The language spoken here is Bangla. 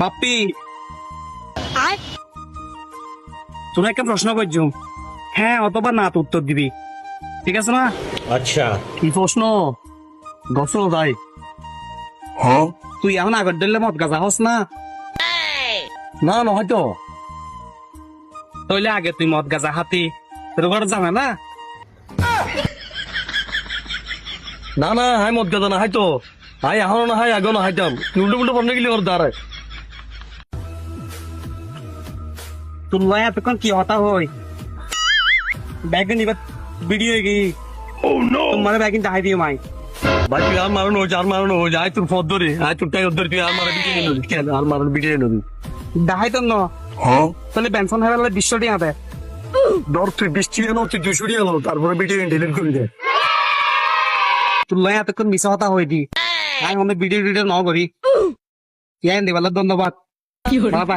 বাপ্পি তুমি একটা প্রশ্ন করছো, হ্যাঁ অথবা না তো উত্তর দিবি, ঠিক আছে না? अच्छा। কি প্রশ্ন? গছ ভাই, हाँ। তুই এখন আগর দিলে মদ গাজা হস না? না না হয়তো। তাইলে আগে তুই মদ গাজা হাতি তোর ঘর জানা না? না না হাই মদ গাদা না হয়তো। হাই এখনো না হাই আগেও না হাইতাম। উল্টো উল্টো পড়নে গেলে ওর দাঁড়ায়। তোর লয় এতক্ষণ কি হতা হই ব্যাগিন এবার ভিডিও কি তোমার ব্যাগিন দাহাই দিও মাই। ভাই তুই আর মারানো হয়েছে, আর মারানো হয়েছে। আয় তোর ফদ ধরে, আয় তোর টাই ধরে তুই আর মারা বিটিয়ে নদী। কেন আর মারানো বিটিয়ে নদী? দাহাই তো ন হ্যাঁ। তাহলে পেনশন হয়ে গেলে বিশ্বটি আতে ধর তুই বৃষ্টি এলো, তুই 200 টাকা এলো, তারপরে বিটিয়ে ডিলিট করে দে। তোর লয় এতক্ষণ মিশা হতা হই দি আমি ভিডিও ন করি। ধন্যবাদ। বাবা